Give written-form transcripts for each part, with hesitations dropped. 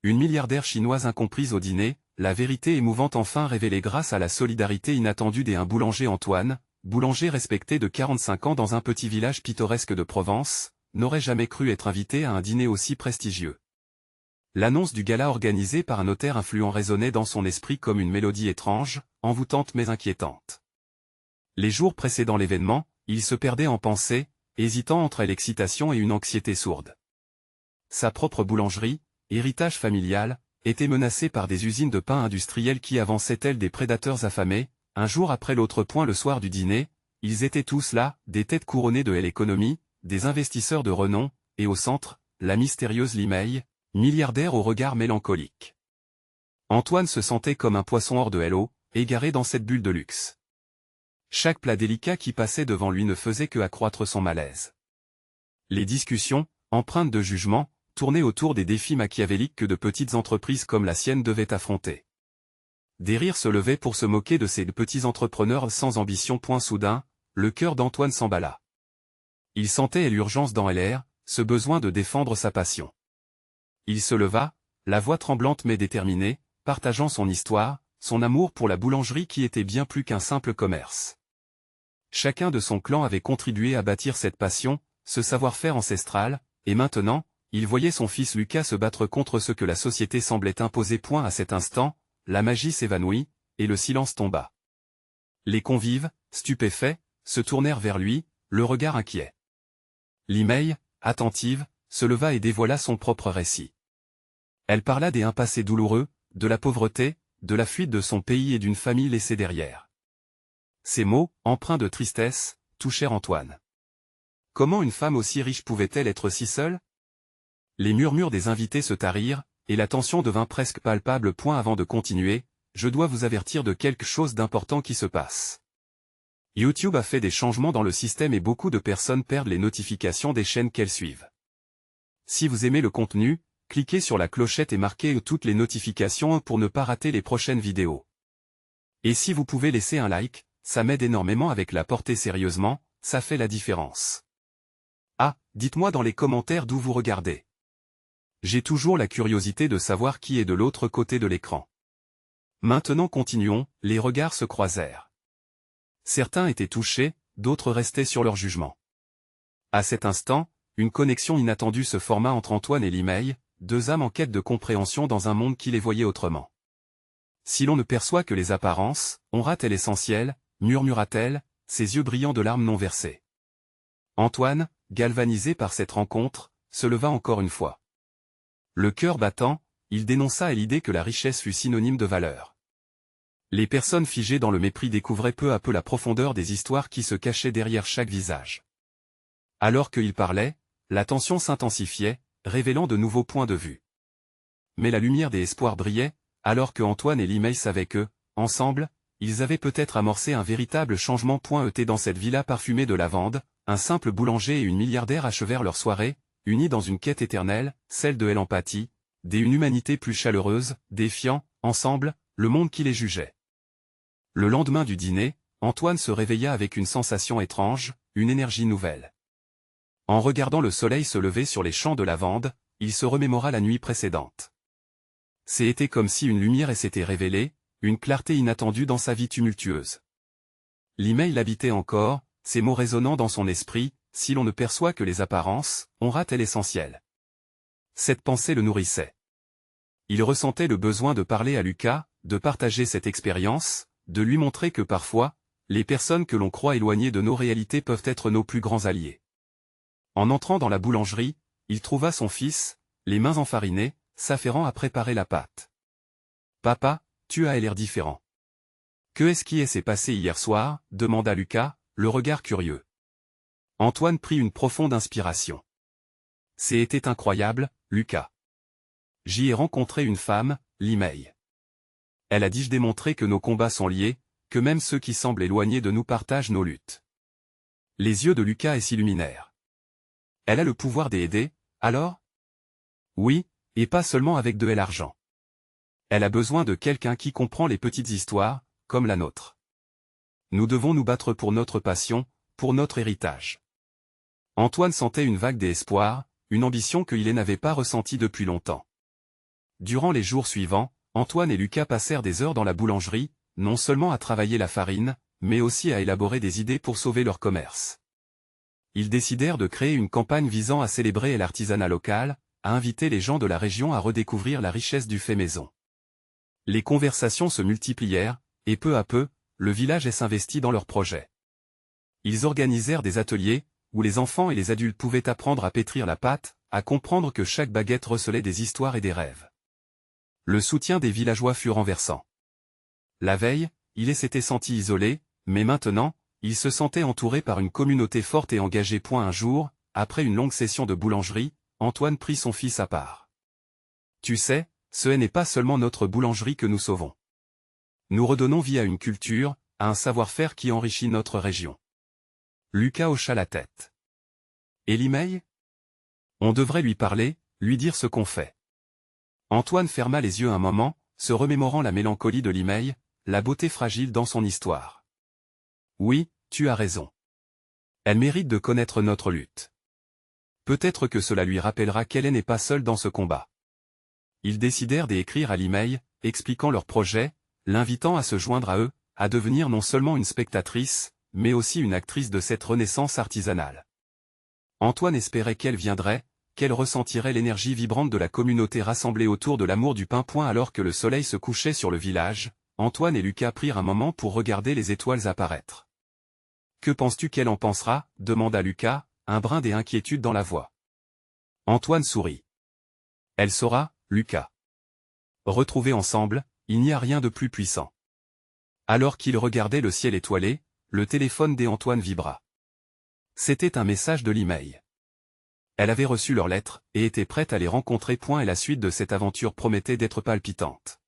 une milliardaire chinoise incomprise au dîner, la vérité émouvante enfin révélée grâce à la solidarité inattendue d'un boulanger Antoine, boulanger respecté de 45 ans dans un petit village pittoresque de Provence, n'aurait jamais cru être invité à un dîner aussi prestigieux. L'annonce du gala organisé par un notaire influent résonnait dans son esprit comme une mélodie étrange, envoûtante mais inquiétante. Les jours précédant l'événement, il se perdait en pensées, hésitant entre l'excitation et une anxiété sourde. Sa propre boulangerie, héritage familial, était menacée par des usines de pain industriel qui avançaient tels des prédateurs affamés. Un jour après l'autre point le soir du dîner, ils étaient tous là, des têtes couronnées de l'économie, des investisseurs de renom, et au centre, la mystérieuse Li Mei, milliardaire au regard mélancolique. Antoine se sentait comme un poisson hors de l'eau, égaré dans cette bulle de luxe. Chaque plat délicat qui passait devant lui ne faisait que accroître son malaise. Les discussions, empreintes de jugement, tournaient autour des défis machiavéliques que de petites entreprises comme la sienne devaient affronter. Des rires se levaient pour se moquer de ces petits entrepreneurs sans ambition. Soudain, le cœur d'Antoine s'emballa. Il sentait l'urgence dans l'air, ce besoin de défendre sa passion. Il se leva, la voix tremblante mais déterminée, partageant son histoire, son amour pour la boulangerie qui était bien plus qu'un simple commerce. Chacun de son clan avait contribué à bâtir cette passion, ce savoir-faire ancestral, et maintenant, il voyait son fils Lucas se battre contre ce que la société semblait imposer. À cet instant, la magie s'évanouit, et le silence tomba. Les convives, stupéfaits, se tournèrent vers lui, le regard inquiet. Li Mei, attentive, se leva et dévoila son propre récit. Elle parla des passés douloureux, de la pauvreté, de la fuite de son pays et d'une famille laissée derrière. Ces mots, empreints de tristesse, touchèrent Antoine. Comment une femme aussi riche pouvait-elle être si seule? Les murmures des invités se tarirent, et la tension devint presque palpable. Avant de continuer, je dois vous avertir de quelque chose d'important qui se passe. YouTube a fait des changements dans le système et beaucoup de personnes perdent les notifications des chaînes qu'elles suivent. Si vous aimez le contenu, cliquez sur la clochette et marquez toutes les notifications pour ne pas rater les prochaines vidéos. Et si vous pouvez laisser un like, ça m'aide énormément avec la portée. Sérieusement, ça fait la différence. Ah, dites-moi dans les commentaires d'où vous regardez. J'ai toujours la curiosité de savoir qui est de l'autre côté de l'écran. Maintenant continuons, les regards se croisèrent. Certains étaient touchés, d'autres restaient sur leur jugement. À cet instant, une connexion inattendue se forma entre Antoine et Li Mei, deux âmes en quête de compréhension dans un monde qui les voyait autrement. Si l'on ne perçoit que les apparences, on rate l'essentiel, murmura-t-elle, ses yeux brillants de larmes non versées. Antoine, galvanisé par cette rencontre, se leva encore une fois. Le cœur battant, il dénonça à l'idée que la richesse fût synonyme de valeur. Les personnes figées dans le mépris découvraient peu à peu la profondeur des histoires qui se cachaient derrière chaque visage. Alors qu'il parlait, la tension s'intensifiait, révélant de nouveaux points de vue. Mais la lumière des espoirs brillait, alors que Antoine et Li Mei savaient que, ensemble, ils avaient peut-être amorcé un véritable changement. Dans cette villa parfumée de lavande, un simple boulanger et une milliardaire achevèrent leur soirée, unis dans une quête éternelle, celle de l'empathie, d'une humanité plus chaleureuse, défiant, ensemble, le monde qui les jugeait. Le lendemain du dîner, Antoine se réveilla avec une sensation étrange, une énergie nouvelle. En regardant le soleil se lever sur les champs de lavande, il se remémora la nuit précédente. C'était comme si une lumière s'était révélée, une clarté inattendue dans sa vie tumultueuse. Li Mei l'habitait encore, ces mots résonnant dans son esprit, si l'on ne perçoit que les apparences, on rate l'essentiel. Cette pensée le nourrissait. Il ressentait le besoin de parler à Lucas, de partager cette expérience, de lui montrer que parfois, les personnes que l'on croit éloignées de nos réalités peuvent être nos plus grands alliés. En entrant dans la boulangerie, il trouva son fils, les mains enfarinées, s'affairant à préparer la pâte. « Papa, tu as l'air différent. »« Que s'est passé hier soir ?» demanda Lucas, le regard curieux. Antoine prit une profonde inspiration. « C'était incroyable, Lucas. J'y ai rencontré une femme, Li Mei. Elle a dit démontrer que nos combats sont liés, que même ceux qui semblent éloignés de nous partagent nos luttes. » Les yeux de Lucas s'illuminèrent. « Elle a le pouvoir d'aider, alors ? » ?»« Oui, et pas seulement avec de l'argent. Elle a besoin de quelqu'un qui comprend les petites histoires, comme la nôtre. Nous devons nous battre pour notre passion, pour notre héritage. » Antoine sentait une vague d'espoir, une ambition qu'il n'avait pas ressentie depuis longtemps. Durant les jours suivants, Antoine et Lucas passèrent des heures dans la boulangerie, non seulement à travailler la farine, mais aussi à élaborer des idées pour sauver leur commerce. Ils décidèrent de créer une campagne visant à célébrer l'artisanat local, à inviter les gens de la région à redécouvrir la richesse du fait maison. Les conversations se multiplièrent, et peu à peu, le village s'investit dans leur projet. Ils organisèrent des ateliers, où les enfants et les adultes pouvaient apprendre à pétrir la pâte, à comprendre que chaque baguette recelait des histoires et des rêves. Le soutien des villageois fut renversant. La veille, ils s'étaient sentis isolés, mais maintenant, ils se sentaient entourés par une communauté forte et engagée. Un jour, après une longue session de boulangerie, Antoine prit son fils à part. « Tu sais, ce n'est pas seulement notre boulangerie que nous sauvons. Nous redonnons vie à une culture, à un savoir-faire qui enrichit notre région. » Lucas hocha la tête. « Et Limay ? On devrait lui parler, lui dire ce qu'on fait. » Antoine ferma les yeux un moment, se remémorant la mélancolie de Limay, la beauté fragile dans son histoire. « Oui, tu as raison. Elle mérite de connaître notre lutte. Peut-être que cela lui rappellera qu'elle n'est pas seule dans ce combat. » Ils décidèrent d'écrire à Limay, expliquant leur projet, l'invitant à se joindre à eux, à devenir non seulement une spectatrice, mais aussi une actrice de cette renaissance artisanale. Antoine espérait qu'elle viendrait, qu'elle ressentirait l'énergie vibrante de la communauté rassemblée autour de l'amour du pain. Alors que le soleil se couchait sur le village, Antoine et Lucas prirent un moment pour regarder les étoiles apparaître. « Que penses-tu qu'elle en pensera ?» demanda Lucas, un brin d'inquiétude dans la voix. Antoine sourit. « Elle saura, Lucas. Retrouvés ensemble, il n'y a rien de plus puissant. » Alors qu'ils regardaient le ciel étoilé, le téléphone d'Antoine vibra. C'était un message de Limay. Elle avait reçu leurs lettres, et était prête à les rencontrer. Et la suite de cette aventure promettait d'être palpitante.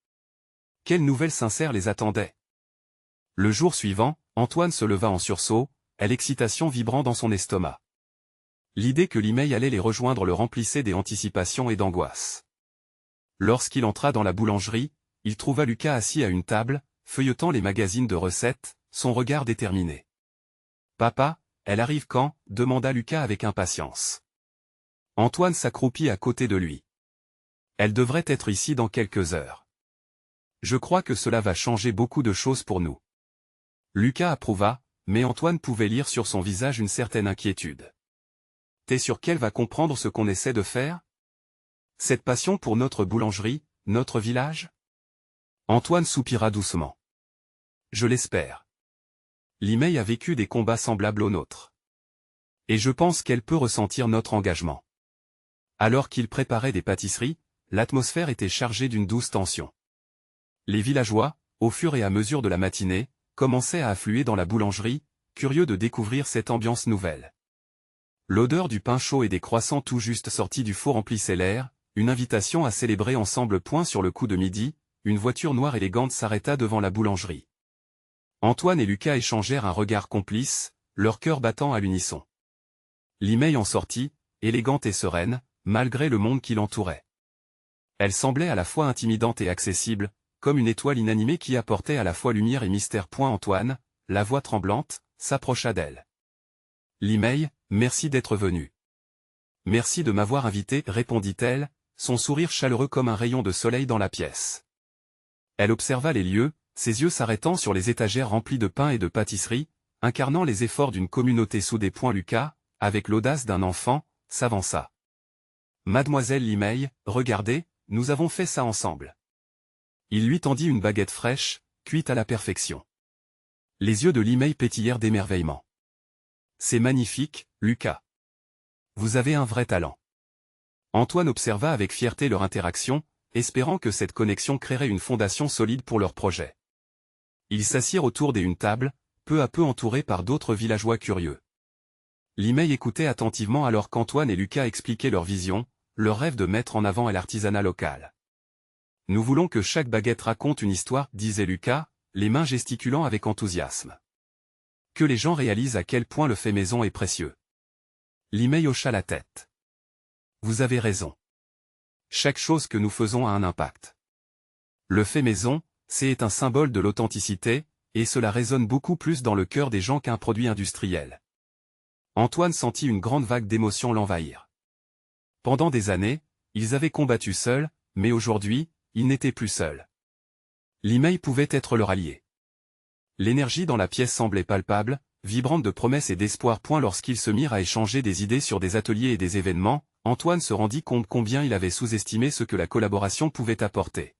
Quelle nouvelle sincère les attendait? Le jour suivant, Antoine se leva en sursaut, l'excitation vibrant dans son estomac. L'idée que Limay allait les rejoindre le remplissait d'anticipation et d'angoisse. Lorsqu'il entra dans la boulangerie, il trouva Lucas assis à une table, feuilletant les magazines de recettes, son regard déterminé. « Papa, elle arrive quand ?» demanda Lucas avec impatience. Antoine s'accroupit à côté de lui. « Elle devrait être ici dans quelques heures. Je crois que cela va changer beaucoup de choses pour nous. » Lucas approuva, mais Antoine pouvait lire sur son visage une certaine inquiétude. « T'es sûr qu'elle va comprendre ce qu'on essaie de faire? Cette passion pour notre boulangerie, notre village ?» Antoine soupira doucement. « Je l'espère. Limay a vécu des combats semblables aux nôtres. Et je pense qu'elle peut ressentir notre engagement. » Alors qu'ils préparaient des pâtisseries, l'atmosphère était chargée d'une douce tension. Les villageois, au fur et à mesure de la matinée, commençaient à affluer dans la boulangerie, curieux de découvrir cette ambiance nouvelle. L'odeur du pain chaud et des croissants tout juste sortis du four remplissait l'air, une invitation à célébrer ensemble. Sur le coup de midi, une voiture noire élégante s'arrêta devant la boulangerie. Antoine et Lucas échangèrent un regard complice, leur cœur battant à l'unisson. Limay en sortit, élégante et sereine, malgré le monde qui l'entourait. Elle semblait à la fois intimidante et accessible, comme une étoile inanimée qui apportait à la fois lumière et mystère. Antoine, la voix tremblante, s'approcha d'elle. « Limay, merci d'être venu. »« Merci de m'avoir invité, » répondit-elle, son sourire chaleureux comme un rayon de soleil dans la pièce. Elle observa les lieux, ses yeux s'arrêtant sur les étagères remplies de pain et de pâtisseries, incarnant les efforts d'une communauté soudée. Lucas, avec l'audace d'un enfant, s'avança. « Mademoiselle Limay, regardez, nous avons fait ça ensemble. » Il lui tendit une baguette fraîche, cuite à la perfection. Les yeux de Limay pétillèrent d'émerveillement. « C'est magnifique, Lucas. Vous avez un vrai talent. » Antoine observa avec fierté leur interaction, espérant que cette connexion créerait une fondation solide pour leur projet. Ils s'assirent autour d'une table, peu à peu entourés par d'autres villageois curieux. Limay écoutait attentivement alors qu'Antoine et Lucas expliquaient leur vision, leur rêve de mettre en avant l'artisanat local. « Nous voulons que chaque baguette raconte une histoire, » disait Lucas, les mains gesticulant avec enthousiasme. « Que les gens réalisent à quel point le fait maison est précieux. » Limay hocha la tête. « Vous avez raison. Chaque chose que nous faisons a un impact. Le fait maison, c'est un symbole de l'authenticité, et cela résonne beaucoup plus dans le cœur des gens qu'un produit industriel. » Antoine sentit une grande vague d'émotions l'envahir. Pendant des années, ils avaient combattu seuls, mais aujourd'hui, il n'était plus seul. L'email pouvait être leur allié. L'énergie dans la pièce semblait palpable, vibrante de promesses et d'espoir. Lorsqu'ils se mirent à échanger des idées sur des ateliers et des événements, Antoine se rendit compte combien il avait sous-estimé ce que la collaboration pouvait apporter.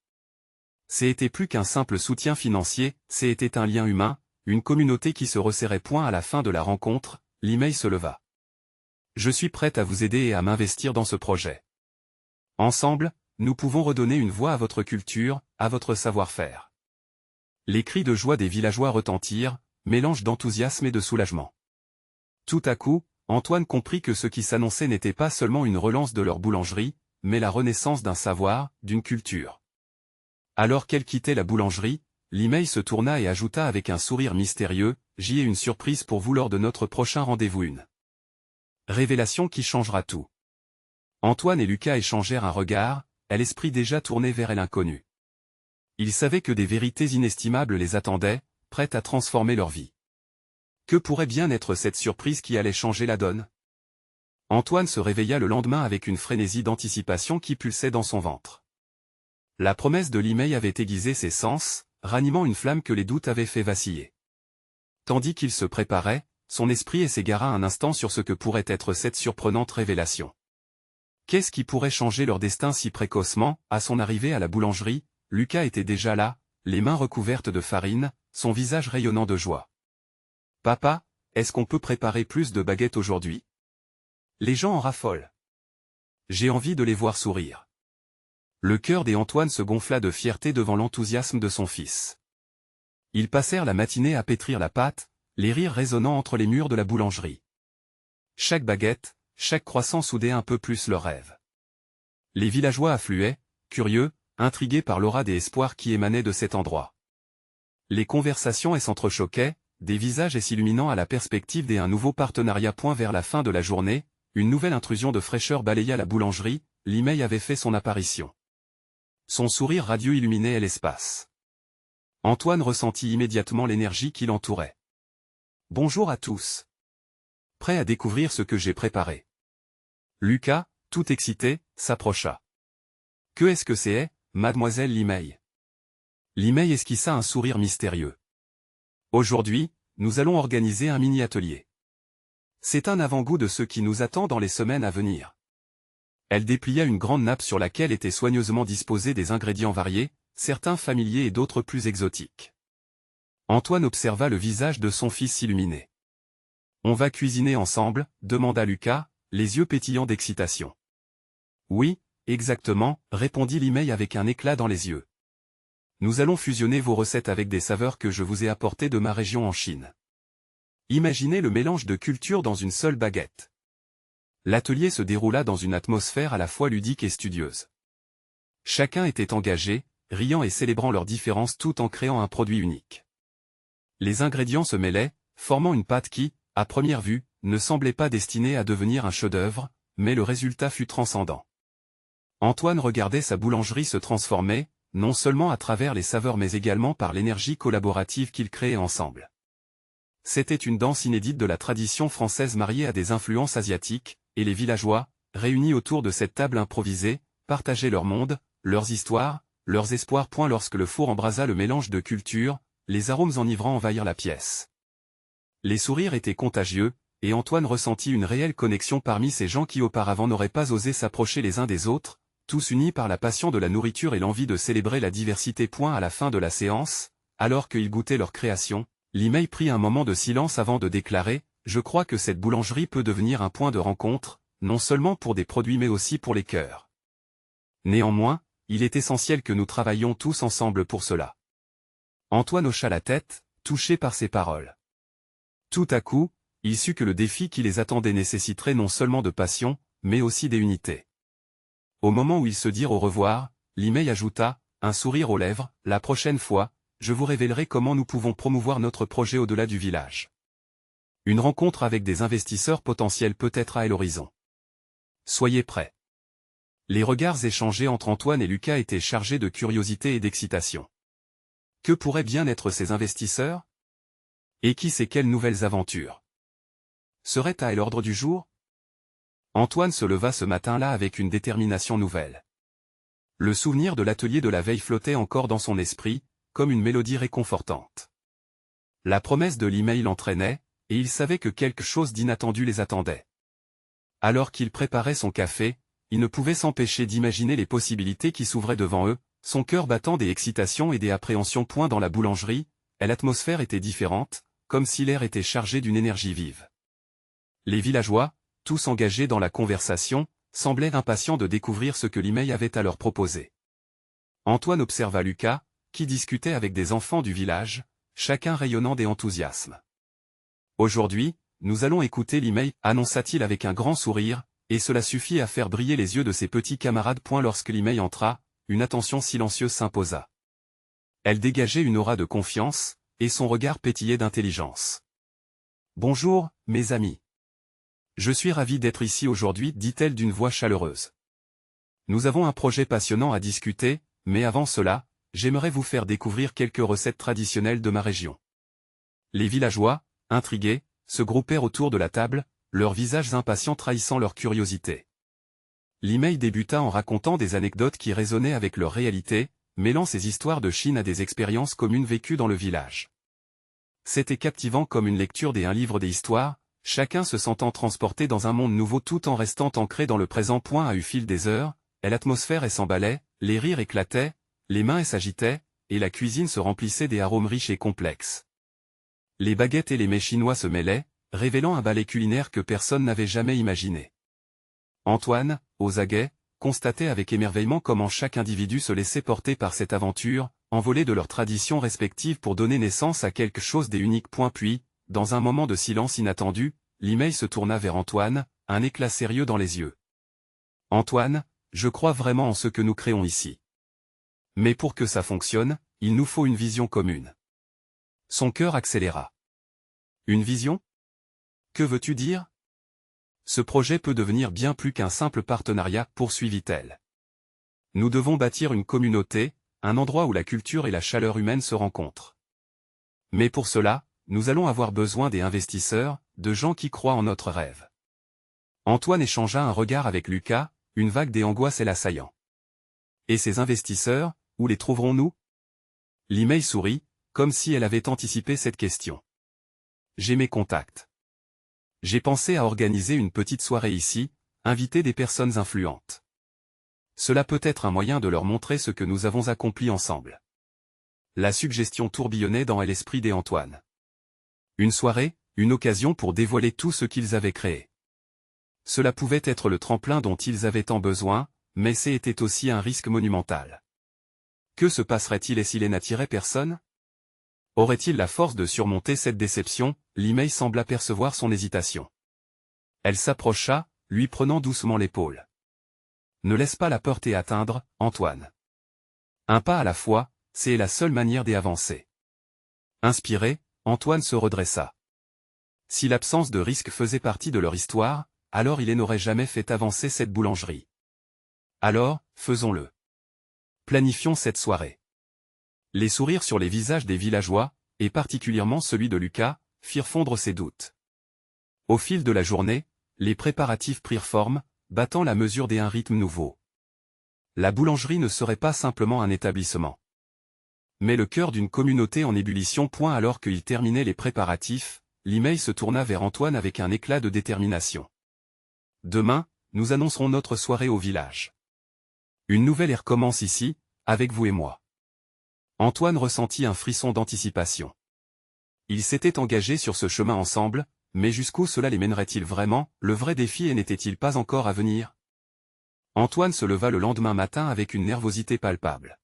C'était plus qu'un simple soutien financier, c'était un lien humain, une communauté qui se resserrait. À la fin de la rencontre, l'email se leva. Je suis prête à vous aider et à m'investir dans ce projet. Ensemble, nous pouvons redonner une voix à votre culture, à votre savoir-faire. Les cris de joie des villageois retentirent, mélange d'enthousiasme et de soulagement. Tout à coup, Antoine comprit que ce qui s'annonçait n'était pas seulement une relance de leur boulangerie, mais la renaissance d'un savoir, d'une culture. Alors qu'elle quittait la boulangerie, l'email se tourna et ajouta avec un sourire mystérieux, « J'y ai une surprise pour vous lors de notre prochain rendez-vous, une révélation qui changera tout. » Antoine et Lucas échangèrent un regard, l'esprit déjà tourné vers l'inconnu. Ils savaient que des vérités inestimables les attendaient, prêtes à transformer leur vie. Que pourrait bien être cette surprise qui allait changer la donne? Antoine se réveilla le lendemain avec une frénésie d'anticipation qui pulsait dans son ventre. La promesse de l'email avait aiguisé ses sens, ranimant une flamme que les doutes avaient fait vaciller. Tandis qu'il se préparait, son esprit s'égara un instant sur ce que pourrait être cette surprenante révélation. Qu'est-ce qui pourrait changer leur destin si précocement? À son arrivée à la boulangerie, Lucas était déjà là, les mains recouvertes de farine, son visage rayonnant de joie. « Papa, est-ce qu'on peut préparer plus de baguettes aujourd'hui? Les gens en raffolent. J'ai envie de les voir sourire. » Le cœur d'Antoine se gonfla de fierté devant l'enthousiasme de son fils. Ils passèrent la matinée à pétrir la pâte, les rires résonnant entre les murs de la boulangerie. Chaque baguette, chaque croissant soudait un peu plus leur rêve. Les villageois affluaient, curieux, intrigués par l'aura des espoirs qui émanaient de cet endroit. Les conversations s'entrechoquaient, des visages s'illuminant à la perspective d'un nouveau partenariat. Vers la fin de la journée, une nouvelle intrusion de fraîcheur balaya la boulangerie, l'email avait fait son apparition. Son sourire radieux illuminait l'espace. Antoine ressentit immédiatement l'énergie qui l'entourait. « Bonjour à tous. Prêt à découvrir ce que j'ai préparé. » Lucas, tout excité, s'approcha. « Que est-ce que c'est, mademoiselle l'email ?» L'email esquissa un sourire mystérieux. « Aujourd'hui, nous allons organiser un mini-atelier. C'est un avant-goût de ce qui nous attend dans les semaines à venir. » Elle déplia une grande nappe sur laquelle étaient soigneusement disposés des ingrédients variés, certains familiers et d'autres plus exotiques. Antoine observa le visage de son fils s'illuminer. « On va cuisiner ensemble ?» demanda Lucas, les yeux pétillants d'excitation. « Oui, exactement » répondit l'email avec un éclat dans les yeux. « Nous allons fusionner vos recettes avec des saveurs que je vous ai apportées de ma région en Chine. Imaginez le mélange de cultures dans une seule baguette. » L'atelier se déroula dans une atmosphère à la fois ludique et studieuse. Chacun était engagé, riant et célébrant leurs différences tout en créant un produit unique. Les ingrédients se mêlaient, formant une pâte qui, à première vue, ne semblait pas destinée à devenir un chef-d'œuvre, mais le résultat fut transcendant. Antoine regardait sa boulangerie se transformer, non seulement à travers les saveurs mais également par l'énergie collaborative qu'ils créaient ensemble. C'était une danse inédite de la tradition française mariée à des influences asiatiques, et les villageois, réunis autour de cette table improvisée, partageaient leur monde, leurs histoires, leurs espoirs. Lorsque le four embrasa le mélange de cultures, les arômes enivrants envahirent la pièce. Les sourires étaient contagieux, et Antoine ressentit une réelle connexion parmi ces gens qui auparavant n'auraient pas osé s'approcher les uns des autres, tous unis par la passion de la nourriture et l'envie de célébrer la diversité. À la fin de la séance, alors qu'ils goûtaient leur création, l'email prit un moment de silence avant de déclarer « Je crois que cette boulangerie peut devenir un point de rencontre, non seulement pour des produits mais aussi pour les cœurs. Néanmoins, il est essentiel que nous travaillions tous ensemble pour cela. » Antoine hocha la tête, touché par ces paroles. Tout à coup, il sut que le défi qui les attendait nécessiterait non seulement de passion, mais aussi d'unité. Au moment où ils se dirent au revoir, l'email ajouta, un sourire aux lèvres, « La prochaine fois, je vous révélerai comment nous pouvons promouvoir notre projet au-delà du village. » Une rencontre avec des investisseurs potentiels peut-être à l'horizon. Soyez prêts. Les regards échangés entre Antoine et Lucas étaient chargés de curiosité et d'excitation. Que pourraient bien être ces investisseurs? Et qui sait quelles nouvelles aventures seraient à l'ordre du jour? Antoine se leva ce matin-là avec une détermination nouvelle. Le souvenir de l'atelier de la veille flottait encore dans son esprit, comme une mélodie réconfortante. La promesse de l'email l'entraînait, et il savait que quelque chose d'inattendu les attendait. Alors qu'il préparait son café, il ne pouvait s'empêcher d'imaginer les possibilités qui s'ouvraient devant eux, son cœur battant des excitations et des appréhensions. Dans la boulangerie, l'atmosphère était différente, comme si l'air était chargé d'une énergie vive. Les villageois, tous engagés dans la conversation, semblaient impatients de découvrir ce que l'email avait à leur proposer. Antoine observa Lucas, qui discutait avec des enfants du village, chacun rayonnant d'enthousiasme. « Aujourd'hui, nous allons écouter l'email, annonça-t-il avec un grand sourire, et cela suffit à faire briller les yeux de ses petits camarades. Lorsque l'email entra, une attention silencieuse s'imposa. Elle dégageait une aura de confiance, et son regard pétillait d'intelligence. « Bonjour, mes amis. Je suis ravi d'être ici aujourd'hui, dit-elle d'une voix chaleureuse. Nous avons un projet passionnant à discuter, mais avant cela, j'aimerais vous faire découvrir quelques recettes traditionnelles de ma région. » Les villageois, intrigués, se groupèrent autour de la table, leurs visages impatients trahissant leur curiosité. L'email débuta en racontant des anecdotes qui résonnaient avec leur réalité, mêlant ces histoires de Chine à des expériences communes vécues dans le village. C'était captivant comme une lecture d'un livre des histoires, chacun se sentant transporté dans un monde nouveau tout en restant ancré dans le présent. À eu fil des heures, l'atmosphère s'emballait, les rires éclataient, les mains s'agitaient, et la cuisine se remplissait des arômes riches et complexes. Les baguettes et les mets chinois se mêlaient, révélant un ballet culinaire que personne n'avait jamais imaginé. Antoine, aux aguets, constatait avec émerveillement comment chaque individu se laissait porter par cette aventure, envolée de leurs traditions respectives pour donner naissance à quelque chose d'unique. Puis, dans un moment de silence inattendu, l'email se tourna vers Antoine, un éclat sérieux dans les yeux. « Antoine, je crois vraiment en ce que nous créons ici. Mais pour que ça fonctionne, il nous faut une vision commune. » Son cœur accéléra. « Une vision ? Que veux-tu dire ? Ce projet peut devenir bien plus qu'un simple partenariat, poursuivit-elle. Nous devons bâtir une communauté, un endroit où la culture et la chaleur humaine se rencontrent. Mais pour cela, nous allons avoir besoin des investisseurs, de gens qui croient en notre rêve. » Antoine échangea un regard avec Lucas, une vague d'angoisse l'assaillant. « Et ces investisseurs, où les trouverons-nous ? » L'email sourit, comme si elle avait anticipé cette question. « J'ai mes contacts. J'ai pensé à organiser une petite soirée ici, inviter des personnes influentes. Cela peut être un moyen de leur montrer ce que nous avons accompli ensemble. » La suggestion tourbillonnait dans l'esprit d'Antoine. Une soirée, une occasion pour dévoiler tout ce qu'ils avaient créé. Cela pouvait être le tremplin dont ils avaient tant besoin, mais c'était aussi un risque monumental. Que se passerait-il s'il n'attirait personne ? Aurait-il la force de surmonter cette déception ? L'email sembla percevoir son hésitation. Elle s'approcha, lui prenant doucement l'épaule. « Ne laisse pas la peur t'atteindre, Antoine. Un pas à la fois, c'est la seule manière d'avancer. » Inspiré, Antoine se redressa. Si l'absence de risque faisait partie de leur histoire, alors il n'aurait jamais fait avancer cette boulangerie. Alors, faisons-le. Planifions cette soirée. Les sourires sur les visages des villageois, et particulièrement celui de Lucas, firent fondre ses doutes. Au fil de la journée, les préparatifs prirent forme, battant la mesure d'un rythme nouveau. La boulangerie ne serait pas simplement un établissement, mais le cœur d'une communauté en ébullition. Alors qu'il terminait les préparatifs, l'email se tourna vers Antoine avec un éclat de détermination. « Demain, nous annoncerons notre soirée au village. Une nouvelle ère commence ici, avec vous et moi. » Antoine ressentit un frisson d'anticipation. Ils s'étaient engagés sur ce chemin ensemble, mais jusqu'où cela les mènerait-il vraiment ? Le vrai défi n'était-il pas encore à venir ? Antoine se leva le lendemain matin avec une nervosité palpable.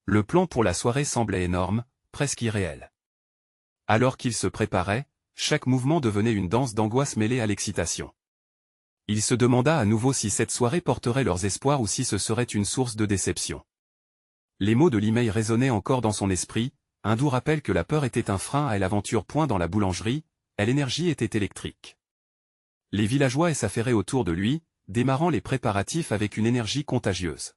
Le plan pour la soirée semblait énorme, presque irréel. Alors qu'il se préparait, chaque mouvement devenait une danse d'angoisse mêlée à l'excitation. Il se demanda à nouveau si cette soirée porterait leurs espoirs ou si ce serait une source de déception. Les mots de l'email résonnaient encore dans son esprit, un doux rappel que la peur était un frein à l'aventure. Dans la boulangerie, l'énergie était électrique. Les villageois s'affairaient autour de lui, démarrant les préparatifs avec une énergie contagieuse.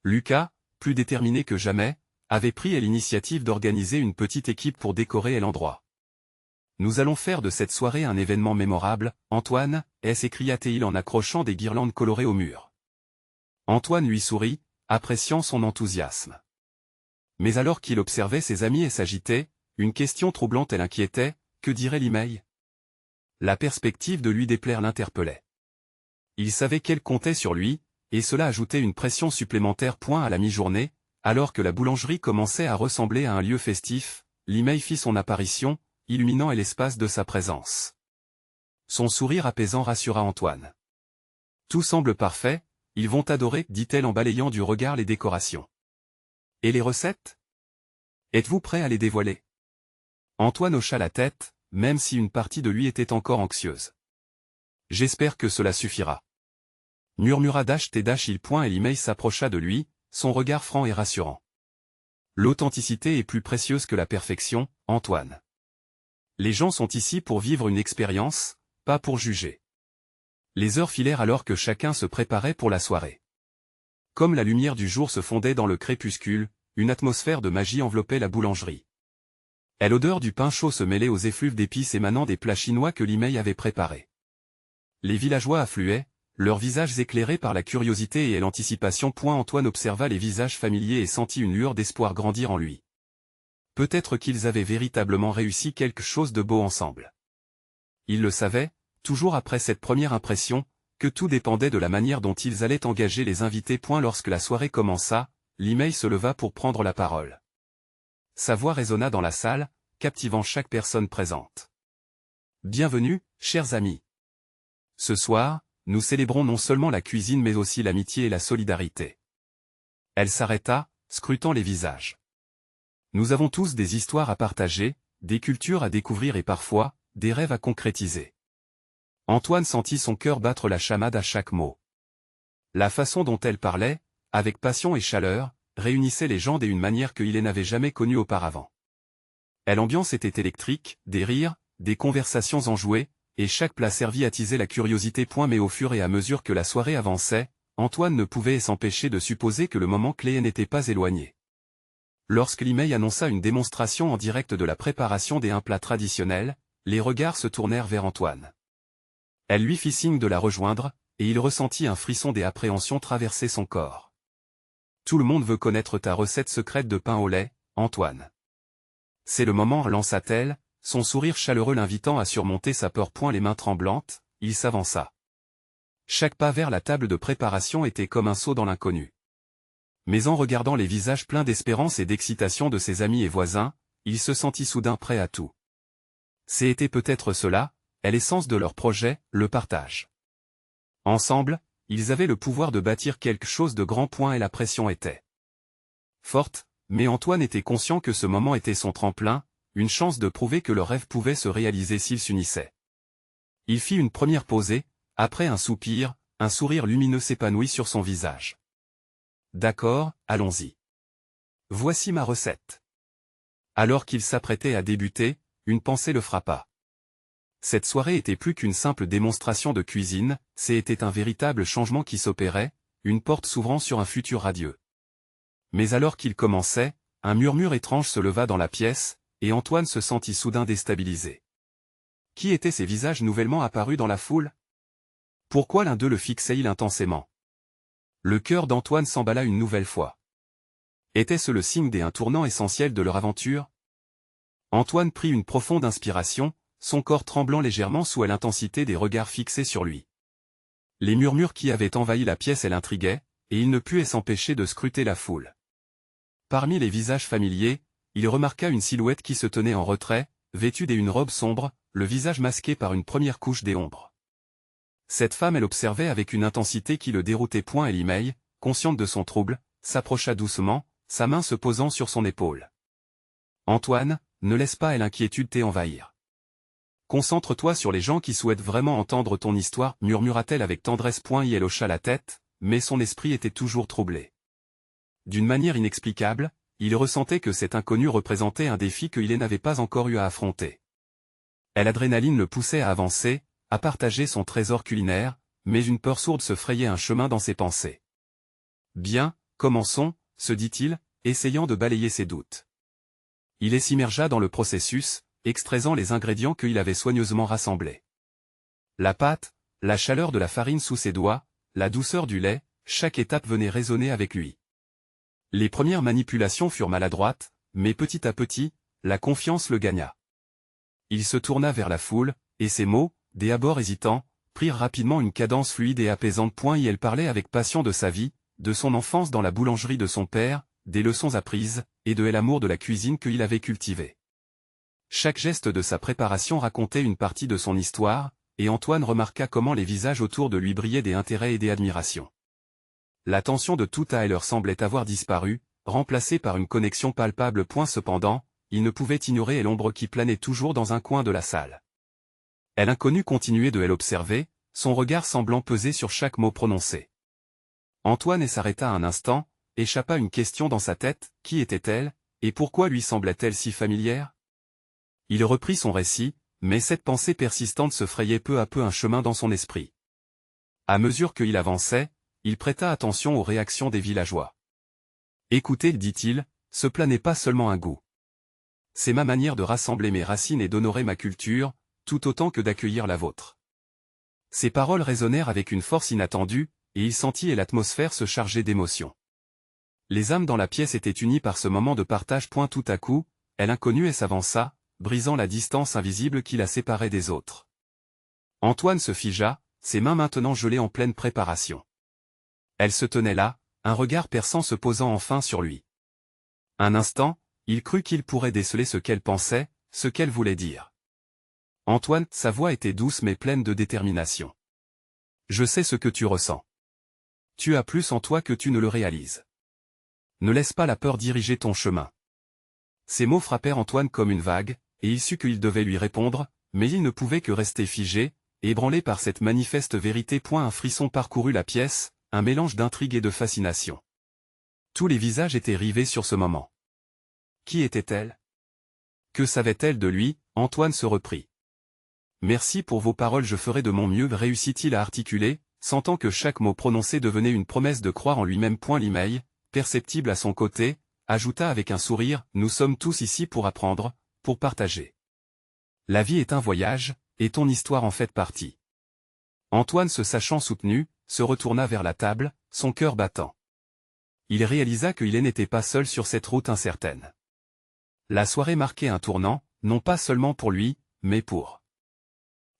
Lucas, plus déterminé que jamais, avait pris l'initiative d'organiser une petite équipe pour décorer l'endroit. « Nous allons faire de cette soirée un événement mémorable, Antoine » s'écria-t-il en accrochant des guirlandes colorées au mur. Antoine lui sourit, appréciant son enthousiasme. Mais alors qu'il observait ses amis et s'agitait, une question troublante et l'inquiétait, que dirait Li-Mei? La perspective de lui déplaire l'interpellait. Il savait qu'elle comptait sur lui, et cela ajoutait une pression supplémentaire. À la mi-journée, alors que la boulangerie commençait à ressembler à un lieu festif, Li-Mei fit son apparition, illuminant l'espace de sa présence. Son sourire apaisant rassura Antoine. Tout semble parfait, ils vont adorer, dit-elle en balayant du regard les décorations. Et les recettes? Êtes-vous prêt à les dévoiler? Antoine hocha la tête, même si une partie de lui était encore anxieuse. J'espère que cela suffira. Murmura et Li-Mei s'approcha de lui, son regard franc et rassurant. L'authenticité est plus précieuse que la perfection, Antoine. Les gens sont ici pour vivre une expérience, pas pour juger. Les heures filèrent alors que chacun se préparait pour la soirée. Comme la lumière du jour se fondait dans le crépuscule, une atmosphère de magie enveloppait la boulangerie. Et l'odeur du pain chaud se mêlait aux effluves d'épices émanant des plats chinois que Li-Mei avait préparés. Les villageois affluaient, leurs visages éclairés par la curiosité et l'anticipation. Antoine observa les visages familiers et sentit une lueur d'espoir grandir en lui. Peut-être qu'ils avaient véritablement réussi quelque chose de beau ensemble. Il le savait, toujours après cette première impression, que tout dépendait de la manière dont ils allaient engager les invités. Lorsque la soirée commença, Li-Mei se leva pour prendre la parole. Sa voix résonna dans la salle, captivant chaque personne présente. Bienvenue, chers amis. Ce soir, nous célébrons non seulement la cuisine mais aussi l'amitié et la solidarité. Elle s'arrêta, scrutant les visages. Nous avons tous des histoires à partager, des cultures à découvrir et parfois, des rêves à concrétiser. Antoine sentit son cœur battre la chamade à chaque mot. La façon dont elle parlait, avec passion et chaleur, réunissait les gens d'une manière qu'il n'avait jamais connue auparavant. L'ambiance était électrique, des rires, des conversations enjouées, et chaque plat servi attisait la curiosité. Mais au fur et à mesure que la soirée avançait, Antoine ne pouvait s'empêcher de supposer que le moment clé n'était pas éloigné. Lorsque Li-Mei annonça une démonstration en direct de la préparation des plats traditionnels, les regards se tournèrent vers Antoine. Elle lui fit signe de la rejoindre, et il ressentit un frisson des appréhensions traverser son corps. Tout le monde veut connaître ta recette secrète de pain au lait, Antoine. C'est le moment, lança-t-elle, son sourire chaleureux l'invitant à surmonter sa peur. Les mains tremblantes, il s'avança. Chaque pas vers la table de préparation était comme un saut dans l'inconnu. Mais en regardant les visages pleins d'espérance et d'excitation de ses amis et voisins, il se sentit soudain prêt à tout. C'était peut-être cela, l'essence de leur projet, le partage. Ensemble, ils avaient le pouvoir de bâtir quelque chose de grand. Et la pression était forte, mais Antoine était conscient que ce moment était son tremplin, une chance de prouver que leur rêve pouvait se réaliser s'ils s'unissaient. Il fit une première posée, après un soupir, un sourire lumineux s'épanouit sur son visage. D'accord, allons-y. Voici ma recette. Alors qu'il s'apprêtait à débuter, une pensée le frappa. Cette soirée était plus qu'une simple démonstration de cuisine, c'était un véritable changement qui s'opérait, une porte s'ouvrant sur un futur radieux. Mais alors qu'il commençait, un murmure étrange se leva dans la pièce, et Antoine se sentit soudain déstabilisé. Qui étaient ces visages nouvellement apparus dans la foule? Pourquoi l'un d'eux le fixait-il intensément? Le cœur d'Antoine s'emballa une nouvelle fois. Était-ce le signe d'un tournant essentiel de leur aventure? Antoine prit une profonde inspiration, son corps tremblant légèrement sous l'intensité des regards fixés sur lui. Les murmures qui avaient envahi la pièce l'intriguaient, et il ne put s'empêcher de scruter la foule. Parmi les visages familiers, il remarqua une silhouette qui se tenait en retrait, vêtue d'une robe sombre, le visage masqué par une première couche d'ombre. Cette femme l'observait avec une intensité qui le déroutait. Li-Mei, consciente de son trouble, s'approcha doucement, sa main se posant sur son épaule. Antoine, ne laisse pas l'inquiétude t'envahir. Concentre-toi sur les gens qui souhaitent vraiment entendre ton histoire, murmura-t-elle avec tendresse. Il hocha la tête, mais son esprit était toujours troublé. D'une manière inexplicable, il ressentait que cet inconnu représentait un défi qu'il n'avait pas encore eu à affronter. L'adrénaline le poussait à avancer, à partager son trésor culinaire, mais une peur sourde se frayait un chemin dans ses pensées. Bien, commençons, se dit-il, essayant de balayer ses doutes. Il s'immergea dans le processus, extraisant les ingrédients qu'il avait soigneusement rassemblés. La pâte, la chaleur de la farine sous ses doigts, la douceur du lait, chaque étape venait résonner avec lui. Les premières manipulations furent maladroites, mais petit à petit, la confiance le gagna. Il se tourna vers la foule, et ses mots, des abords hésitants, prirent rapidement une cadence fluide et apaisante. Elle parlait avec passion de sa vie, de son enfance dans la boulangerie de son père, des leçons apprises, et de l'amour de la cuisine qu'il avait cultivée. Chaque geste de sa préparation racontait une partie de son histoire, et Antoine remarqua comment les visages autour de lui brillaient des intérêts et des admirations. La tension de tout à l'heure semblait avoir disparu, remplacée par une connexion palpable. Cependant, il ne pouvait ignorer l'ombre qui planait toujours dans un coin de la salle. L'inconnu continuait de l'observer, son regard semblant peser sur chaque mot prononcé. Antoine s'arrêta un instant, échappa une question dans sa tête, qui était-elle, et pourquoi lui semblait-elle si familière? Il reprit son récit, mais cette pensée persistante se frayait peu à peu un chemin dans son esprit. À mesure qu'il avançait, il prêta attention aux réactions des villageois. « Écoutez, dit-il, ce plat n'est pas seulement un goût. C'est ma manière de rassembler mes racines et d'honorer ma culture, tout autant que d'accueillir la vôtre. » Ces paroles résonnèrent avec une force inattendue, et il sentit l'atmosphère se charger d'émotion. Les âmes dans la pièce étaient unies par ce moment de partage. Tout à coup, l'inconnu s'avança, brisant la distance invisible qui la séparait des autres. Antoine se figea, ses mains maintenant gelées en pleine préparation. Elle se tenait là, un regard perçant se posant enfin sur lui. Un instant, il crut qu'il pourrait déceler ce qu'elle pensait, ce qu'elle voulait dire. Antoine, sa voix était douce mais pleine de détermination. « Je sais ce que tu ressens. Tu as plus en toi que tu ne le réalises. Ne laisse pas la peur diriger ton chemin. » Ces mots frappèrent Antoine comme une vague, et il sut qu'il devait lui répondre, mais il ne pouvait que rester figé, ébranlé par cette manifeste vérité. Un frisson parcourut la pièce, un mélange d'intrigue et de fascination. Tous les visages étaient rivés sur ce moment. Qui était-elle? Que savait-elle de lui? Antoine se reprit. « Merci pour vos paroles, je ferai de mon mieux, réussit-il à articuler, sentant que chaque mot prononcé devenait une promesse de croire en lui-même. Limeil, perceptible à son côté, ajouta avec un sourire, « Nous sommes tous ici pour apprendre, pour partager. La vie est un voyage, et ton histoire en fait partie. » Antoine, se sachant soutenu, se retourna vers la table, son cœur battant. Il réalisa qu'il n'était pas seul sur cette route incertaine. La soirée marquait un tournant, non pas seulement pour lui, mais pour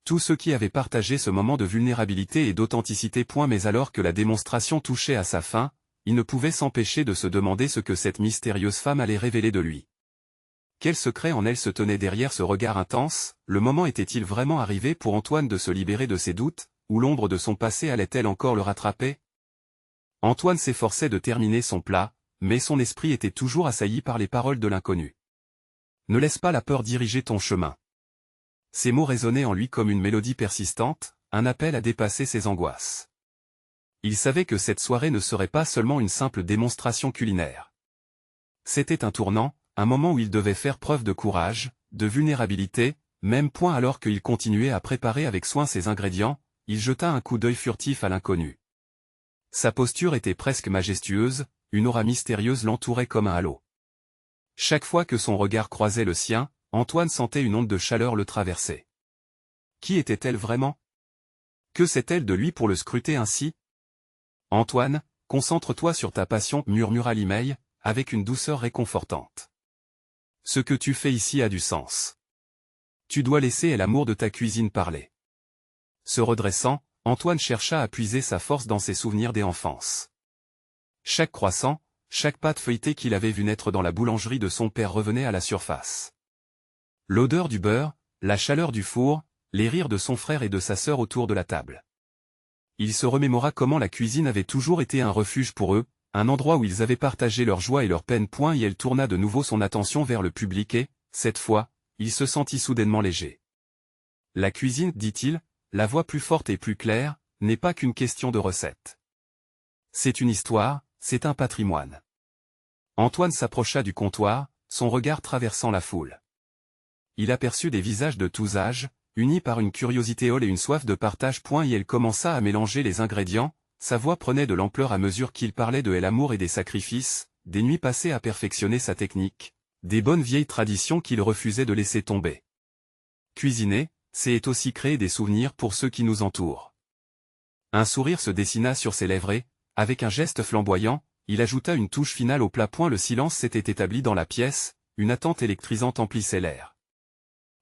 tous ceux qui avaient partagé ce moment de vulnérabilité et d'authenticité. Mais alors que la démonstration touchait à sa fin, il ne pouvait s'empêcher de se demander ce que cette mystérieuse femme allait révéler de lui. Quel secret en elle se tenait derrière ce regard intense? Le moment était-il vraiment arrivé pour Antoine de se libérer de ses doutes, ou l'ombre de son passé allait-elle encore le rattraper? Antoine s'efforçait de terminer son plat, mais son esprit était toujours assailli par les paroles de l'inconnu. « Ne laisse pas la peur diriger ton chemin. » Ces mots résonnaient en lui comme une mélodie persistante, un appel à dépasser ses angoisses. Il savait que cette soirée ne serait pas seulement une simple démonstration culinaire. C'était un tournant, un moment où il devait faire preuve de courage, de vulnérabilité. Même alors qu'il continuait à préparer avec soin ses ingrédients, il jeta un coup d'œil furtif à l'inconnu. Sa posture était presque majestueuse, une aura mystérieuse l'entourait comme un halo. Chaque fois que son regard croisait le sien, Antoine sentait une onde de chaleur le traverser. Qui était-elle vraiment? Que sait-elle de lui pour le scruter ainsi? « Antoine, concentre-toi sur ta passion, murmura Limeil, avec une douceur réconfortante. Ce que tu fais ici a du sens. Tu dois laisser l'amour de ta cuisine parler. » Se redressant, Antoine chercha à puiser sa force dans ses souvenirs d'enfance. Chaque croissant, chaque pâte feuilletée qu'il avait vu naître dans la boulangerie de son père revenait à la surface. L'odeur du beurre, la chaleur du four, les rires de son frère et de sa sœur autour de la table. Il se remémora comment la cuisine avait toujours été un refuge pour eux, un endroit où ils avaient partagé leur joie et leur peine. Et elle tourna de nouveau son attention vers le public et, cette fois, il se sentit soudainement léger. « La cuisine, dit-il, la voix plus forte et plus claire, n'est pas qu'une question de recette. C'est une histoire, c'est un patrimoine. » Antoine s'approcha du comptoir, son regard traversant la foule. Il aperçut des visages de tous âges, unis par une curiosité et une soif de partage. Et elle commença à mélanger les ingrédients, sa voix prenait de l'ampleur à mesure qu'il parlait de l'amour et des sacrifices, des nuits passées à perfectionner sa technique, des bonnes vieilles traditions qu'il refusait de laisser tomber. Cuisiner, c'est aussi créer des souvenirs pour ceux qui nous entourent. Un sourire se dessina sur ses lèvres et, avec un geste flamboyant, il ajouta une touche finale au plat. Le silence s'était établi dans la pièce, une attente électrisante emplissait l'air.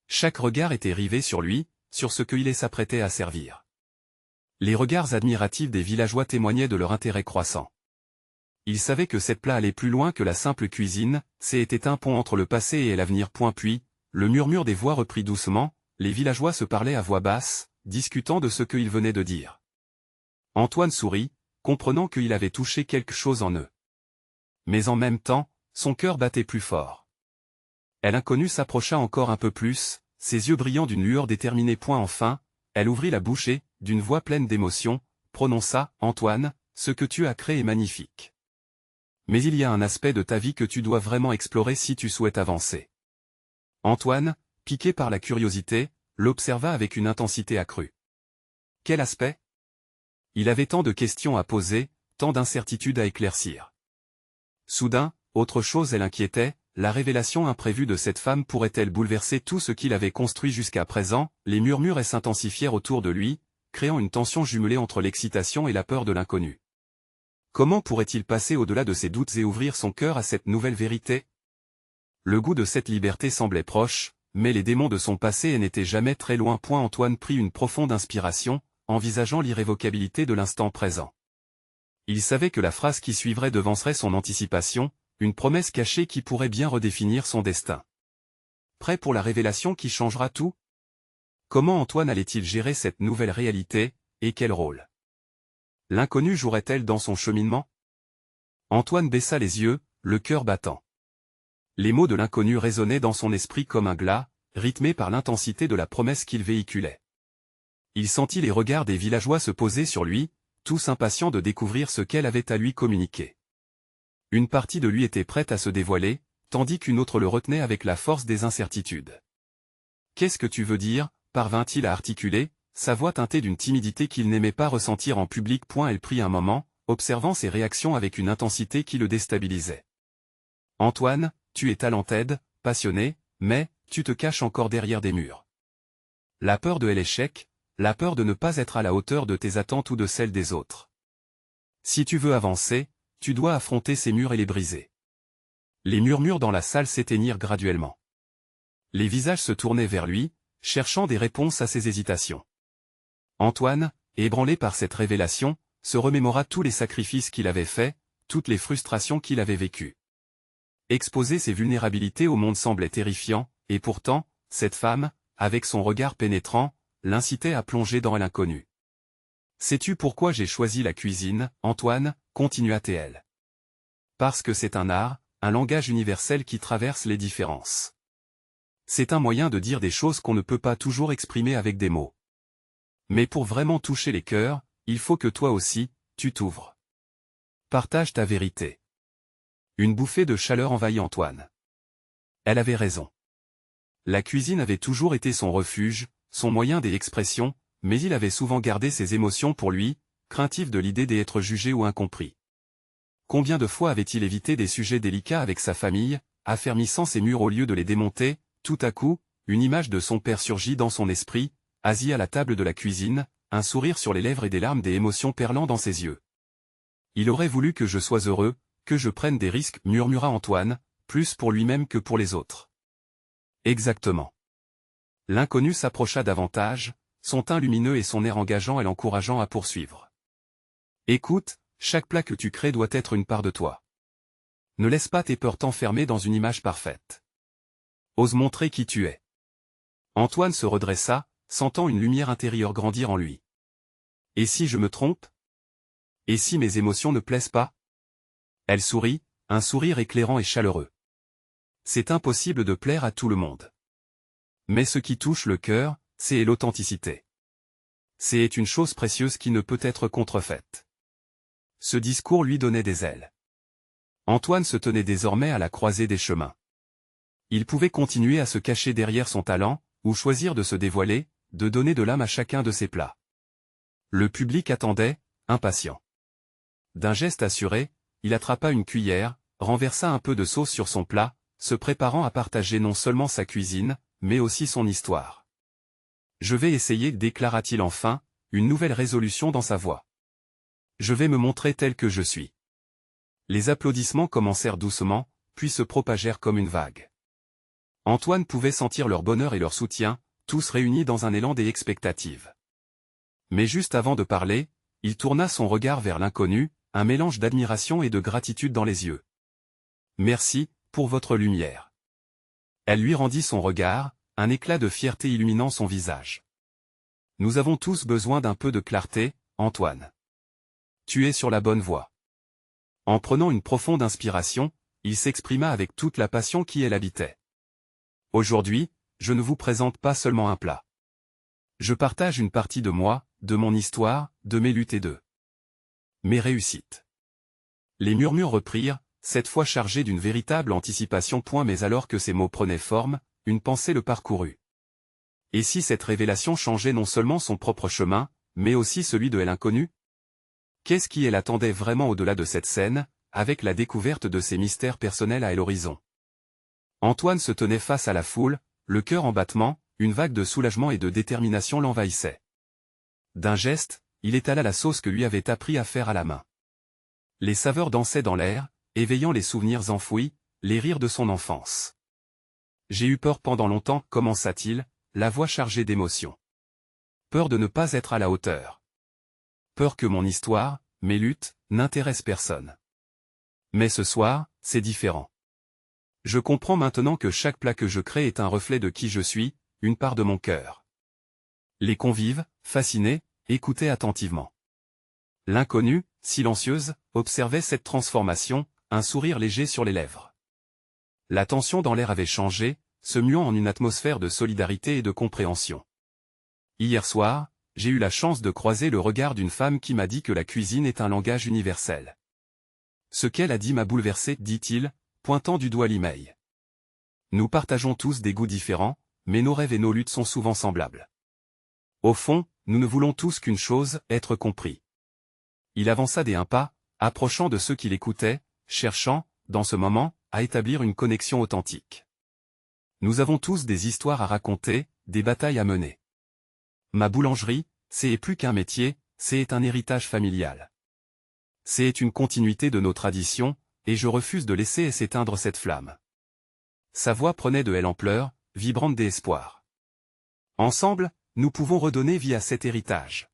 Chaque regard était rivé sur lui, sur ce qu'il s'apprêtait à servir. Les regards admiratifs des villageois témoignaient de leur intérêt croissant. Ils savaient que cette plat allait plus loin que la simple cuisine, c'était un pont entre le passé et l'avenir. Puis, le murmure des voix reprit doucement, les villageois se parlaient à voix basse, discutant de ce qu'ils venaient de dire. Antoine sourit, comprenant qu'il avait touché quelque chose en eux. Mais en même temps, son cœur battait plus fort. L'inconnue s'approcha encore un peu plus, ses yeux brillant d'une lueur déterminée. Enfin, elle ouvrit la bouche et, d'une voix pleine d'émotion, prononça « Antoine, ce que tu as créé est magnifique. Mais il y a un aspect de ta vie que tu dois vraiment explorer si tu souhaites avancer. » Antoine, piqué par la curiosité, l'observa avec une intensité accrue. Quel aspect? Il avait tant de questions à poser, tant d'incertitudes à éclaircir. Soudain, autre chose l'inquiétait, la révélation imprévue de cette femme pourrait-elle bouleverser tout ce qu'il avait construit jusqu'à présent? Les murmures s'intensifièrent autour de lui, créant une tension jumelée entre l'excitation et la peur de l'inconnu. Comment pourrait-il passer au-delà de ses doutes et ouvrir son cœur à cette nouvelle vérité? Le goût de cette liberté semblait proche, mais les démons de son passé n'étaient jamais très loin. Antoine prit une profonde inspiration, envisageant l'irrévocabilité de l'instant présent. Il savait que la phrase qui suivrait devancerait son anticipation, une promesse cachée qui pourrait bien redéfinir son destin. Prêt pour la révélation qui changera tout? Comment Antoine allait-il gérer cette nouvelle réalité, et quel rôle? L'inconnue jouerait-elle dans son cheminement? Antoine baissa les yeux, le cœur battant. Les mots de l'inconnu résonnaient dans son esprit comme un glas, rythmés par l'intensité de la promesse qu'il véhiculait. Il sentit les regards des villageois se poser sur lui, tous impatients de découvrir ce qu'elle avait à lui communiquer. Une partie de lui était prête à se dévoiler, tandis qu'une autre le retenait avec la force des incertitudes. « Qu'est-ce que tu veux dire ?» parvint-il à articuler, sa voix teintée d'une timidité qu'il n'aimait pas ressentir en public. Elle prit un moment, observant ses réactions avec une intensité qui le déstabilisait. « Antoine, tu es talented, passionné, mais, tu te caches encore derrière des murs. La peur de l'échec, la peur de ne pas être à la hauteur de tes attentes ou de celles des autres. Si tu veux avancer, tu dois affronter ces murs et les briser. » Les murmures dans la salle s'éteignirent graduellement. Les visages se tournaient vers lui, cherchant des réponses à ses hésitations. Antoine, ébranlé par cette révélation, se remémora tous les sacrifices qu'il avait faits, toutes les frustrations qu'il avait vécues. Exposer ses vulnérabilités au monde semblait terrifiant, et pourtant, cette femme, avec son regard pénétrant, l'incitait à plonger dans l'inconnu. « Sais-tu pourquoi j'ai choisi la cuisine, Antoine ?» continua-t-elle. « Parce que c'est un art, un langage universel qui traverse les différences. C'est un moyen de dire des choses qu'on ne peut pas toujours exprimer avec des mots. Mais pour vraiment toucher les cœurs, il faut que toi aussi, tu t'ouvres. Partage ta vérité. » Une bouffée de chaleur envahit Antoine. Elle avait raison. La cuisine avait toujours été son refuge, son moyen d'expression, mais il avait souvent gardé ses émotions pour lui, craintif de l'idée d'être jugé ou incompris. Combien de fois avait-il évité des sujets délicats avec sa famille, affermissant ses murs au lieu de les démonter? Tout à coup, une image de son père surgit dans son esprit, assis à la table de la cuisine, un sourire sur les lèvres et des larmes des émotions perlant dans ses yeux. « Il aurait voulu que je sois heureux, que je prenne des risques, » murmura Antoine, plus pour lui-même que pour les autres. « Exactement. » L'inconnu s'approcha davantage, son teint lumineux et son air engageant et l'encourageant à poursuivre. « Écoute, chaque plat que tu crées doit être une part de toi. Ne laisse pas tes peurs t'enfermer dans une image parfaite. Ose montrer qui tu es. » Antoine se redressa, sentant une lumière intérieure grandir en lui. « Et si je me trompe? Et si mes émotions ne plaisent pas? » Elle sourit, un sourire éclairant et chaleureux. « C'est impossible de plaire à tout le monde. Mais ce qui touche le cœur, c'est l'authenticité. C'est une chose précieuse qui ne peut être contrefaite. » Ce discours lui donnait des ailes. Antoine se tenait désormais à la croisée des chemins. Il pouvait continuer à se cacher derrière son talent, ou choisir de se dévoiler, de donner de l'âme à chacun de ses plats. Le public attendait, impatient. D'un geste assuré, il attrapa une cuillère, renversa un peu de sauce sur son plat, se préparant à partager non seulement sa cuisine, mais aussi son histoire. « Je vais essayer » déclara-t-il enfin, une nouvelle résolution dans sa voix. « Je vais me montrer tel que je suis. Les applaudissements commencèrent doucement, puis se propagèrent comme une vague. Antoine pouvait sentir leur bonheur et leur soutien, tous réunis dans un élan d'expectative. Mais juste avant de parler, il tourna son regard vers l'inconnu, un mélange d'admiration et de gratitude dans les yeux. « Merci, pour votre lumière. » Elle lui rendit son regard, un éclat de fierté illuminant son visage. « Nous avons tous besoin d'un peu de clarté, Antoine. Tu es sur la bonne voie. » En prenant une profonde inspiration, il s'exprima avec toute la passion qui l'habitait. « Aujourd'hui, je ne vous présente pas seulement un plat. Je partage une partie de moi, de mon histoire, de mes luttes et de mes réussites. » Les murmures reprirent, cette fois chargés d'une véritable anticipation. Mais alors que ces mots prenaient forme, une pensée le parcourut. Et si cette révélation changeait non seulement son propre chemin, mais aussi celui de l'inconnu? Qu'est-ce qui l'attendait vraiment au-delà de cette scène, avec la découverte de ses mystères personnels à l'horizon? Antoine se tenait face à la foule, le cœur en battement, une vague de soulagement et de détermination l'envahissait. D'un geste, il étala la sauce que lui avait appris à faire à la main. Les saveurs dansaient dans l'air, éveillant les souvenirs enfouis, les rires de son enfance. « J'ai eu peur pendant longtemps, commença-t-il, la voix chargée d'émotion. Peur de ne pas être à la hauteur. Peur que mon histoire, mes luttes, n'intéressent personne. Mais ce soir, c'est différent. Je comprends maintenant que chaque plat que je crée est un reflet de qui je suis, une part de mon cœur. » Les convives, fascinés, écoutaient attentivement. L'inconnue, silencieuse, observait cette transformation, un sourire léger sur les lèvres. La tension dans l'air avait changé, se muant en une atmosphère de solidarité et de compréhension. « Hier soir, j'ai eu la chance de croiser le regard d'une femme qui m'a dit que la cuisine est un langage universel. Ce qu'elle a dit m'a bouleversé, dit-il, pointant du doigt l'email. Nous partageons tous des goûts différents, mais nos rêves et nos luttes sont souvent semblables. Au fond, nous ne voulons tous qu'une chose, être compris. » Il avança un pas, approchant de ceux qui l'écoutaient, cherchant, dans ce moment, à établir une connexion authentique. « Nous avons tous des histoires à raconter, des batailles à mener. Ma boulangerie, c'est plus qu'un métier, c'est un héritage familial. C'est une continuité de nos traditions, et je refuse de laisser s'éteindre cette flamme. » Sa voix prenait de l'ampleur, vibrante d'espoir. « Ensemble, nous pouvons redonner vie à cet héritage.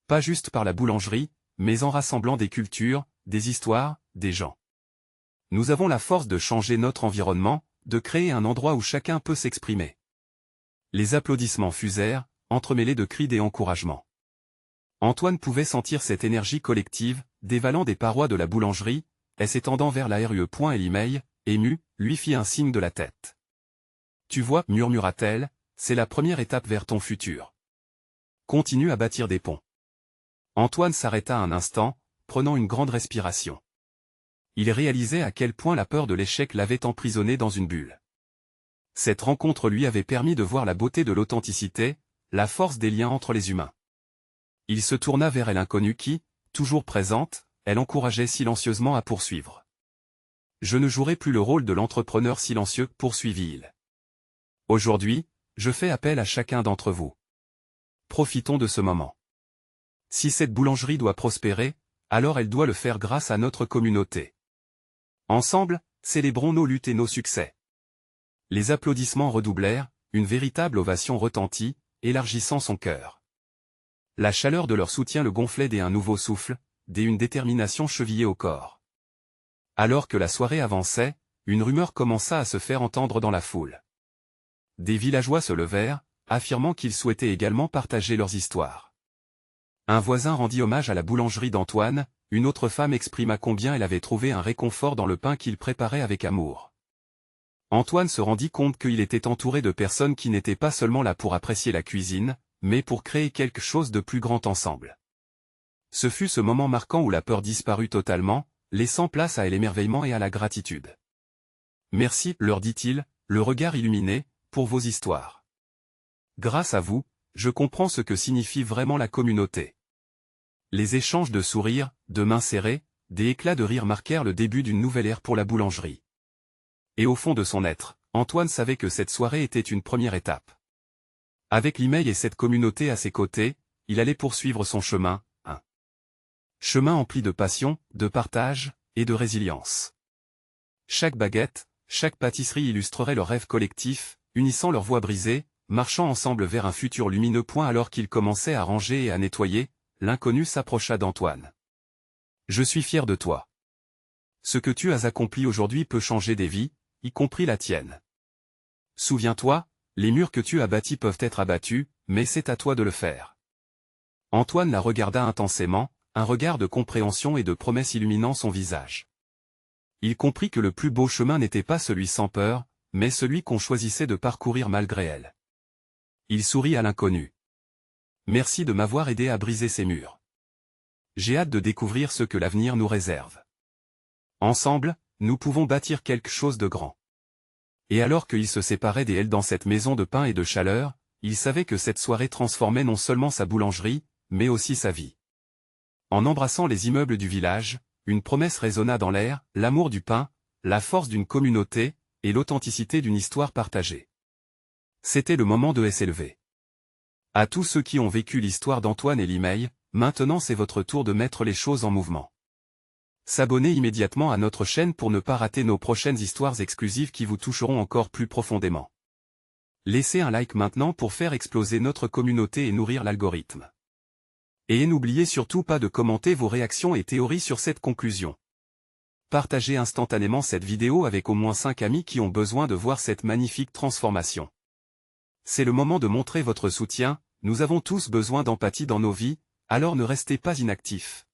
Pas juste par la boulangerie, mais en rassemblant des cultures, des histoires, des gens. Nous avons la force de changer notre environnement, de créer un endroit où chacun peut s'exprimer. » Les applaudissements fusèrent, entremêlés de cris d'encouragement. Antoine pouvait sentir cette énergie collective, dévalant des parois de la boulangerie, et s'étendant vers la rue. L'email, ému, lui fit un signe de la tête. « Tu vois, murmura-t-elle, c'est la première étape vers ton futur. Continue à bâtir des ponts. » Antoine s'arrêta un instant, prenant une grande respiration. Il réalisait à quel point la peur de l'échec l'avait emprisonné dans une bulle. Cette rencontre lui avait permis de voir la beauté de l'authenticité, la force des liens entre les humains. Il se tourna vers l'inconnue qui, toujours présente, elle encourageait silencieusement à poursuivre. « Je ne jouerai plus le rôle de l'entrepreneur silencieux, poursuivit-il. Aujourd'hui, je fais appel à chacun d'entre vous. Profitons de ce moment. Si cette boulangerie doit prospérer, alors elle doit le faire grâce à notre communauté. Ensemble, célébrons nos luttes et nos succès. » Les applaudissements redoublèrent, une véritable ovation retentit, élargissant son cœur. La chaleur de leur soutien le gonflait un nouveau souffle, une détermination chevillée au corps. Alors que la soirée avançait, une rumeur commença à se faire entendre dans la foule. Des villageois se levèrent, affirmant qu'ils souhaitaient également partager leurs histoires. Un voisin rendit hommage à la boulangerie d'Antoine, une autre femme exprima combien elle avait trouvé un réconfort dans le pain qu'il préparait avec amour. Antoine se rendit compte qu'il était entouré de personnes qui n'étaient pas seulement là pour apprécier la cuisine, mais pour créer quelque chose de plus grand ensemble. Ce fut ce moment marquant où la peur disparut totalement, laissant place à l'émerveillement et à la gratitude. « Merci, leur dit-il, le regard illuminé, pour vos histoires. Grâce à vous, je comprends ce que signifie vraiment la communauté. » Les échanges de sourires, de mains serrées, des éclats de rire marquèrent le début d'une nouvelle ère pour la boulangerie. Et au fond de son être, Antoine savait que cette soirée était une première étape. Avec l'email et cette communauté à ses côtés, il allait poursuivre son chemin, un chemin empli de passion, de partage, et de résilience. Chaque baguette, chaque pâtisserie illustrerait leur rêve collectif, unissant leurs voix brisées, marchant ensemble vers un futur lumineux. Alors qu'ils commençaient à ranger et à nettoyer, l'inconnu s'approcha d'Antoine. « Je suis fier de toi. Ce que tu as accompli aujourd'hui peut changer des vies, y compris la tienne. Souviens-toi, les murs que tu as bâtis peuvent être abattus, mais c'est à toi de le faire. » Antoine la regarda intensément, un regard de compréhension et de promesse illuminant son visage. Il comprit que le plus beau chemin n'était pas celui sans peur, mais celui qu'on choisissait de parcourir malgré elle. Il sourit à l'inconnu. « Merci de m'avoir aidé à briser ces murs. J'ai hâte de découvrir ce que l'avenir nous réserve. Ensemble, nous pouvons bâtir quelque chose de grand. » Et alors qu'ils se séparaient d'elle dans cette maison de pain et de chaleur, il savait que cette soirée transformait non seulement sa boulangerie, mais aussi sa vie. En embrassant les immeubles du village, une promesse résonna dans l'air, l'amour du pain, la force d'une communauté, et l'authenticité d'une histoire partagée. C'était le moment de s'élever. À tous ceux qui ont vécu l'histoire d'Antoine et Limeil, maintenant c'est votre tour de mettre les choses en mouvement. S'abonner immédiatement à notre chaîne pour ne pas rater nos prochaines histoires exclusives qui vous toucheront encore plus profondément. Laissez un like maintenant pour faire exploser notre communauté et nourrir l'algorithme. Et n'oubliez surtout pas de commenter vos réactions et théories sur cette conclusion. Partagez instantanément cette vidéo avec au moins 5 amis qui ont besoin de voir cette magnifique transformation. C'est le moment de montrer votre soutien, nous avons tous besoin d'empathie dans nos vies, alors ne restez pas inactifs.